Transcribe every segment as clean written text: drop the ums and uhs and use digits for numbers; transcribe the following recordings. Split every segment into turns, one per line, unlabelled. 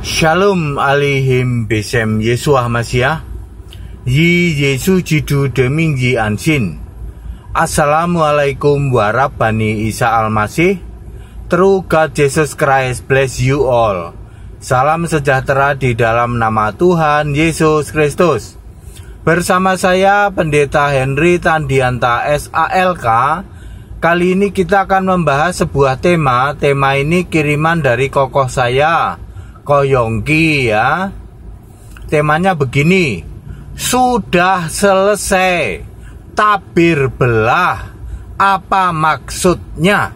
Shalom Alihim Besem Yesua Masia Yi Yesu Jidu Deming Yi Ansin. Assalamualaikum warahmatullahi Isa Al-Masih. True God Jesus Christ bless you all. Salam sejahtera di dalam nama Tuhan Yesus Kristus. Bersama saya Pendeta Henry Tandianta SALK. Kali ini kita akan membahas sebuah tema. Tema ini kiriman dari kokoh saya, Ko Yongki ya. Temanya begini: sudah selesai, tabir belah, apa maksudnya?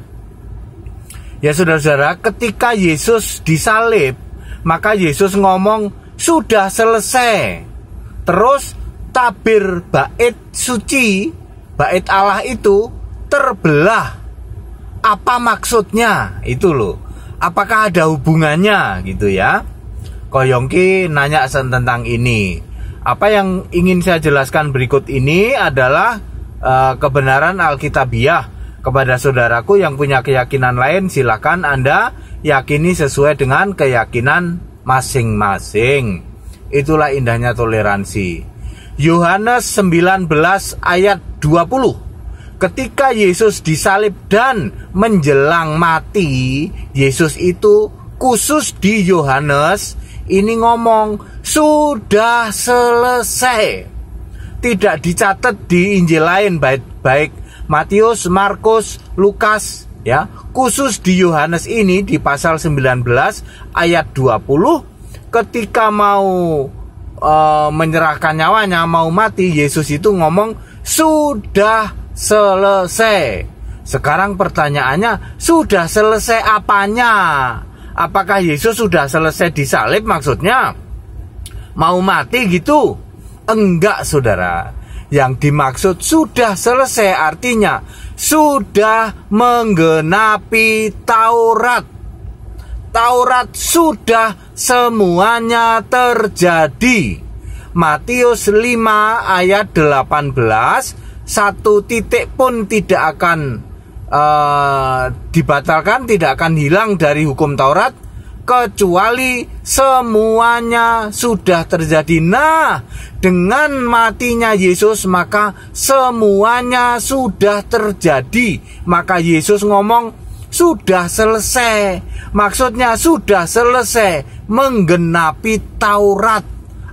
Ya saudara-saudara, ketika Yesus disalib, maka Yesus ngomong sudah selesai. Terus tabir bait suci, bait Allah itu terbelah. Apa maksudnya? Itu loh. Apakah ada hubungannya gitu ya? Ko Yongki nanya tentang ini. Apa yang ingin saya jelaskan berikut ini adalah kebenaran Alkitabiah. Kepada saudaraku yang punya keyakinan lain, silakan Anda yakini sesuai dengan keyakinan masing-masing. Itulah indahnya toleransi. Yohanes 19 ayat 20. Ketika Yesus disalib dan menjelang mati, Yesus itu khusus di Yohanes ini ngomong sudah selesai. Tidak dicatat di Injil lain, baik Matius, Markus, Lukas ya. Khusus di Yohanes ini di pasal 19 ayat 20, ketika mau menyerahkan nyawanya, mau mati, Yesus itu ngomong sudah selesai. Sekarang pertanyaannya, sudah selesai apanya? Apakah Yesus sudah selesai disalib maksudnya? Mau mati gitu? Enggak saudara. Yang dimaksud sudah selesai artinya sudah menggenapi Taurat. Taurat sudah semuanya terjadi. Matius 5 ayat 18, satu titik pun tidak akan dibatalkan, tidak akan hilang dari hukum Taurat, kecuali semuanya sudah terjadi. Nah, dengan matinya Yesus maka semuanya sudah terjadi. Maka Yesus ngomong sudah selesai. Maksudnya sudah selesai menggenapi Taurat.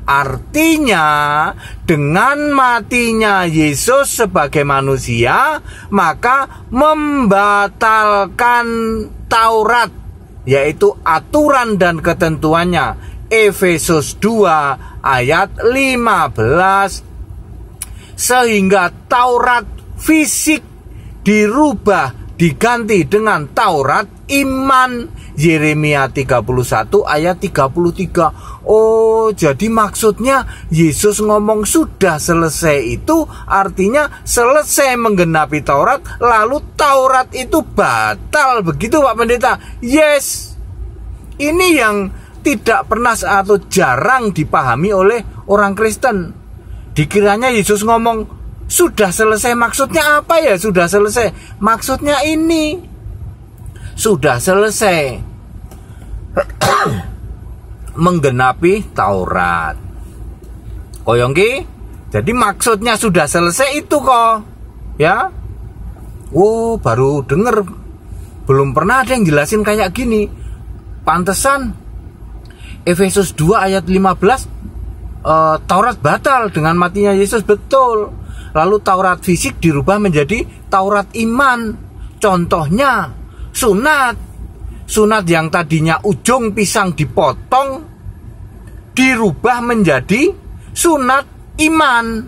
Artinya dengan matinya Yesus sebagai manusia, maka membatalkan Taurat, yaitu aturan dan ketentuannya. Efesus 2 ayat 15. Sehingga Taurat fisik dirubah, diganti dengan Taurat iman. Yeremia 31 ayat 33. Oh, jadi maksudnya Yesus ngomong sudah selesai itu artinya selesai menggenapi Taurat, lalu Taurat itu batal. Begitu Pak Pendeta? Yes. Ini yang tidak pernah atau jarang dipahami oleh orang Kristen. Dikiranya Yesus ngomong sudah selesai, maksudnya apa ya sudah selesai? Maksudnya ini sudah selesai menggenapi Taurat. Ko Yongki, jadi maksudnya sudah selesai itu kok ya. Oh, baru denger, belum pernah ada yang jelasin kayak gini. Pantesan Efesus 2 ayat 15 Taurat batal dengan matinya Yesus, betul. Lalu Taurat fisik dirubah menjadi Taurat iman. Contohnya sunat. Sunat yang tadinya ujung pisang dipotong dirubah menjadi sunat iman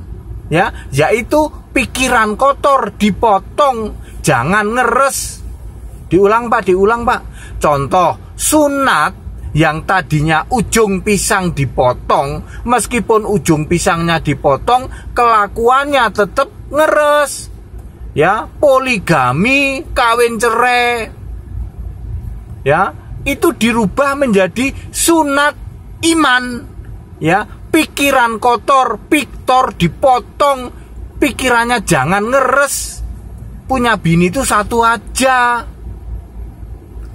ya, yaitu pikiran kotor dipotong, jangan ngeres. Diulang Pak. Contoh sunat yang tadinya ujung pisang dipotong, meskipun ujung pisangnya dipotong, kelakuannya tetap ngeres ya. Poligami, kawin cerai ya, itu dirubah menjadi sunat iman ya. Pikiran kotor, piktor dipotong, pikirannya jangan ngeres, punya bini itu satu aja.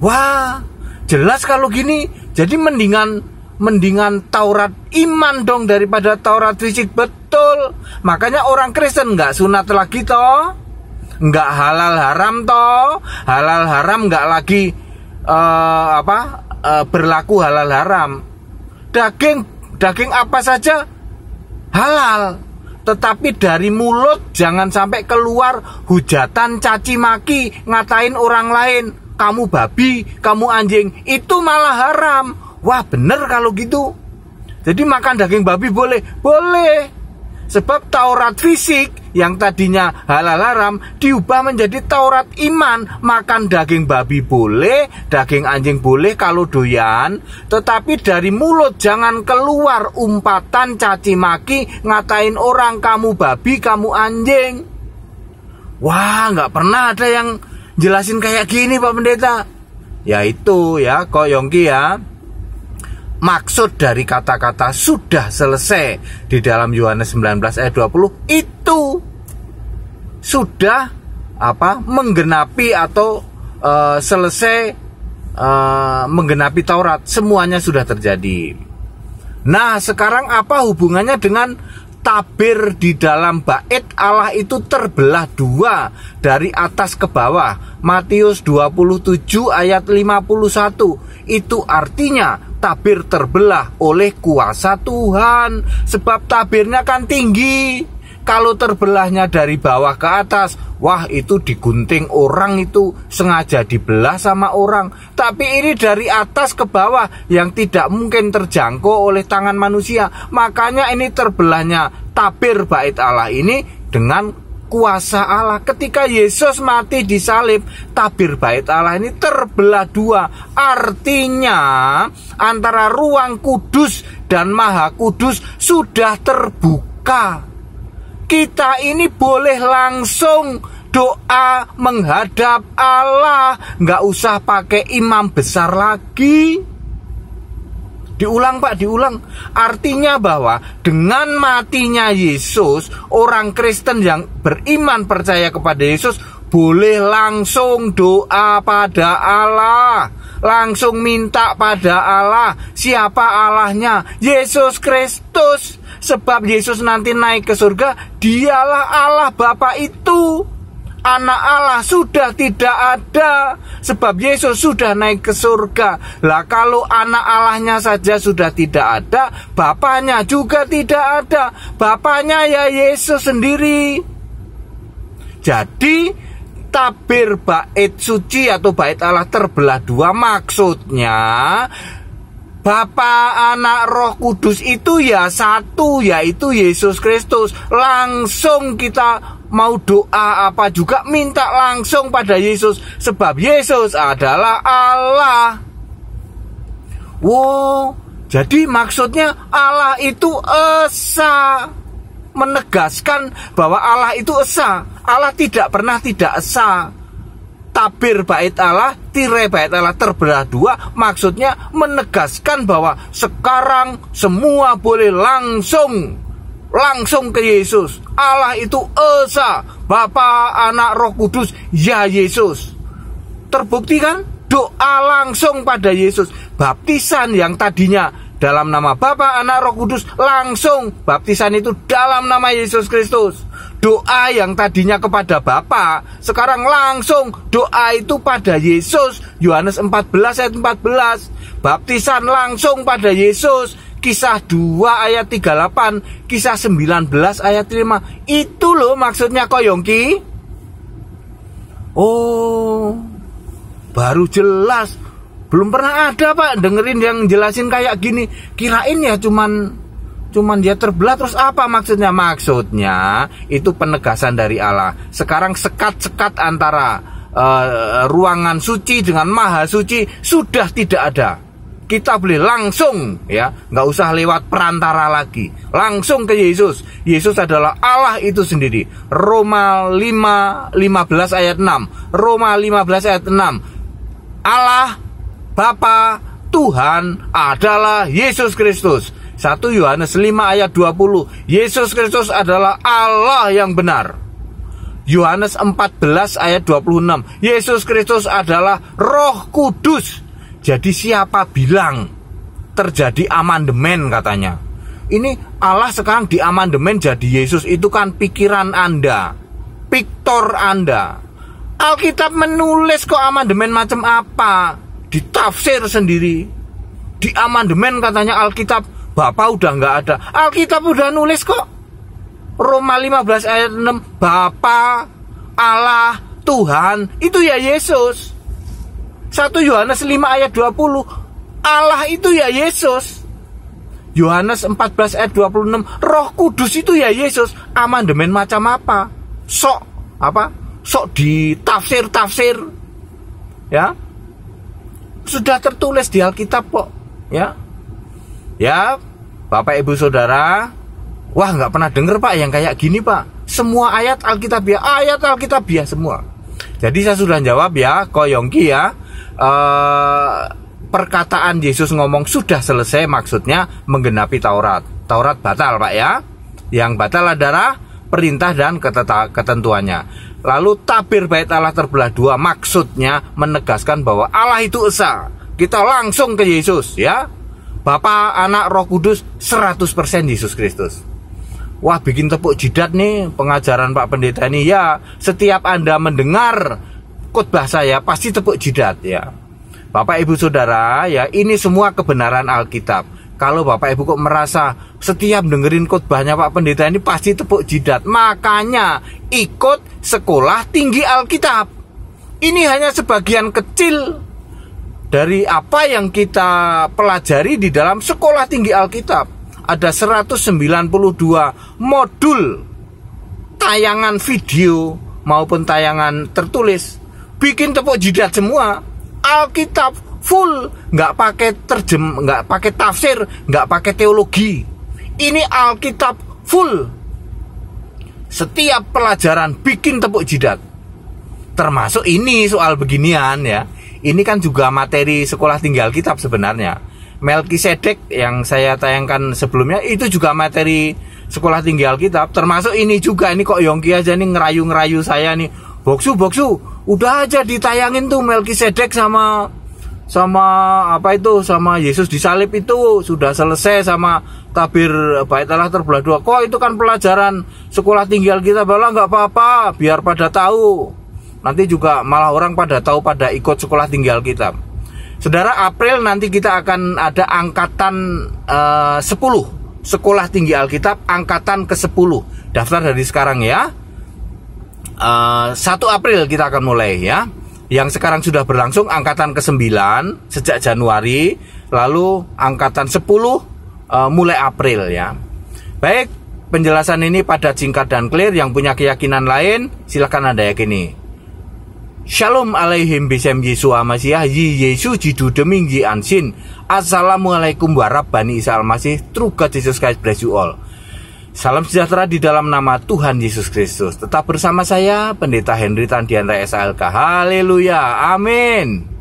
Wah, jelas kalau gini. Jadi mendingan mendingan Taurat iman dong daripada Taurat fisik. Betul. Makanya orang Kristen nggak sunat lagi toh, nggak halal haram toh. Halal haram nggak lagi berlaku halal haram. Daging apa saja halal, tetapi dari mulut jangan sampai keluar hujatan caci maki, ngatain orang lain, kamu babi, kamu anjing, itu malah haram. Wah, bener kalau gitu. Jadi makan daging babi boleh? Boleh. Sebab Taurat fisik yang tadinya halal haram diubah menjadi Taurat iman. Makan daging babi boleh, daging anjing boleh kalau doyan, tetapi dari mulut jangan keluar umpatan caci maki, ngatain orang kamu babi, kamu anjing. Wah, nggak pernah ada yang jelasin kayak gini Pak Pendeta. Ya itu ya, Ko Yongki ya. Maksud dari kata-kata sudah selesai di dalam Yohanes 19 ayat 20 itu sudah menggenapi atau selesai menggenapi Taurat. Semuanya sudah terjadi. Nah, sekarang apa hubungannya dengan tabir di dalam bait Allah itu terbelah dua dari atas ke bawah? Matius 27 ayat 51. Itu artinya tabir terbelah oleh kuasa Tuhan. Sebab tabirnya kan tinggi. Kalau terbelahnya dari bawah ke atas, wah itu digunting orang, itu sengaja dibelah sama orang. Tapi ini dari atas ke bawah yang tidak mungkin terjangkau oleh tangan manusia. Makanya ini terbelahnya tabir bait Allah ini dengan kuasa Allah. Ketika Yesus mati di salib, tabir bait Allah ini terbelah dua. Artinya antara ruang kudus dan maha kudus sudah terbuka. Kita ini boleh langsung doa menghadap Allah, nggak usah pakai imam besar lagi. Diulang Pak, diulang. Artinya bahwa dengan matinya Yesus, orang Kristen yang beriman percaya kepada Yesus boleh langsung doa pada Allah, langsung minta pada Allah. Siapa Allahnya? Yesus Kristus. Sebab Yesus nanti naik ke surga, dialah Allah Bapa itu. Anak Allah sudah tidak ada, sebab Yesus sudah naik ke surga. Lah kalau anak Allahnya saja sudah tidak ada, Bapaknya juga tidak ada. Bapaknya ya Yesus sendiri. Jadi tabir bait suci atau bait Allah terbelah dua, maksudnya Bapa, Anak, Roh Kudus itu ya satu, yaitu Yesus Kristus. Langsung kita mau doa apa juga minta langsung pada Yesus, sebab Yesus adalah Allah. Wow, jadi maksudnya Allah itu esa. Menegaskan bahwa Allah itu esa. Allah tidak pernah tidak esa. Tabir bait Allah, tirai bait Allah terbelah dua, maksudnya menegaskan bahwa sekarang semua boleh langsung ke Yesus. Allah itu esa, Bapa, Anak, Roh Kudus, ya Yesus. Terbukti kan? Doa langsung pada Yesus. Baptisan yang tadinya dalam nama Bapa, Anak, Roh Kudus, langsung baptisan itu dalam nama Yesus Kristus. Doa yang tadinya kepada Bapa, sekarang langsung doa itu pada Yesus. Yohanes 14 ayat 14. Baptisan langsung pada Yesus. Kisah 2 ayat 38, Kisah 19 ayat 5. Itu loh maksudnya Ko Yongki. Oh, baru jelas. Belum pernah ada Pak dengerin yang jelasin kayak gini. Kirain ya cuman dia terbelah, terus apa maksudnya? Maksudnya itu penegasan dari Allah. Sekarang sekat-sekat antara ruangan suci dengan maha suci sudah tidak ada. Kita boleh langsung ya, nggak usah lewat perantara lagi, langsung ke Yesus. Yesus adalah Allah itu sendiri. Roma 5:15 ayat 6. Roma 15 ayat 6. Allah Bapa Tuhan adalah Yesus Kristus. 1 Yohanes 5 ayat 20. Yesus Kristus adalah Allah yang benar. Yohanes 14 ayat 26. Yesus Kristus adalah Roh Kudus. Jadi siapa bilang terjadi amandemen katanya. Ini Allah sekarang di amandemen jadi Yesus. Itu kan pikiran Anda, piktor Anda. Alkitab menulis kok amandemen macam apa, ditafsir sendiri. Di amandemen katanya Alkitab, Bapa udah nggak ada. Alkitab udah nulis kok. Roma 15 ayat 6, Bapa, Allah, Tuhan, itu ya Yesus. 1 Yohanes 5 ayat 20, Allah itu ya Yesus. Yohanes 14 ayat 26, Roh Kudus itu ya Yesus. Amandemen macam apa? Sok ditafsir-tafsir. Ya. Sudah tertulis di Alkitab kok, ya. Ya, Bapak Ibu Saudara, wah nggak pernah dengar Pak yang kayak gini Pak. Semua ayat Alkitabiah semua. Jadi saya sudah jawab ya, Koyongki ya. Perkataan Yesus ngomong sudah selesai maksudnya menggenapi Taurat. Taurat batal Pak ya. Yang batal adalah perintah dan ketentuannya. Lalu tabir bait Allah terbelah dua maksudnya menegaskan bahwa Allah itu esa. Kita langsung ke Yesus ya. Bapa, Anak, Roh Kudus 100% Yesus Kristus. Wah, bikin tepuk jidat nih pengajaran Pak Pendeta ini ya. Setiap Anda mendengar khotbah saya pasti tepuk jidat ya. Bapak Ibu Saudara ya, ini semua kebenaran Alkitab. Kalau Bapak Ibu kok merasa setiap dengerin khotbahnya Pak Pendeta ini pasti tepuk jidat, makanya ikut sekolah tinggi Alkitab. Ini hanya sebagian kecil dari apa yang kita pelajari di dalam sekolah tinggi Alkitab. Ada 192 modul tayangan video maupun tayangan tertulis. Bikin tepuk jidat semua. Alkitab full, nggak pakai tafsir, nggak pakai teologi. Ini Alkitab full. Setiap pelajaran bikin tepuk jidat. Termasuk ini soal beginian ya. Ini kan juga materi sekolah tinggi Alkitab sebenarnya. Melkisedek yang saya tayangkan sebelumnya itu juga materi sekolah tinggi Alkitab. Termasuk ini juga, ini kok Yongki aja nih ngerayu-ngerayu saya nih. Boksu, udah aja ditayangin tuh Melkisedek sama Yesus disalib itu sudah selesai, sama tabir bait Allah terbelah dua. Kok itu kan pelajaran sekolah tinggi Alkitab? Malah nggak apa-apa, biar pada tahu. Nanti juga malah orang pada tahu, pada ikut sekolah tinggi Alkitab. Saudara, April nanti kita akan ada angkatan 10 sekolah tinggi Alkitab, angkatan ke-10. Daftar dari sekarang ya. 1 April kita akan mulai ya. Yang sekarang sudah berlangsung angkatan ke-9 sejak Januari, lalu angkatan 10 mulai April ya. Baik, penjelasan ini padat, singkat dan clear. Yang punya keyakinan lain silakan Anda yakini. Shalom alaihim bisem Yesu Amasiah yi Yesu jidu deming yi ansin. Assalamualaikum warahmatullahi Isa Al-Masih. True God Jesus Christ bless you all. Salam sejahtera di dalam nama Tuhan Yesus Kristus. Tetap bersama saya Pendeta Henry Tandian SALK. Haleluya, amin.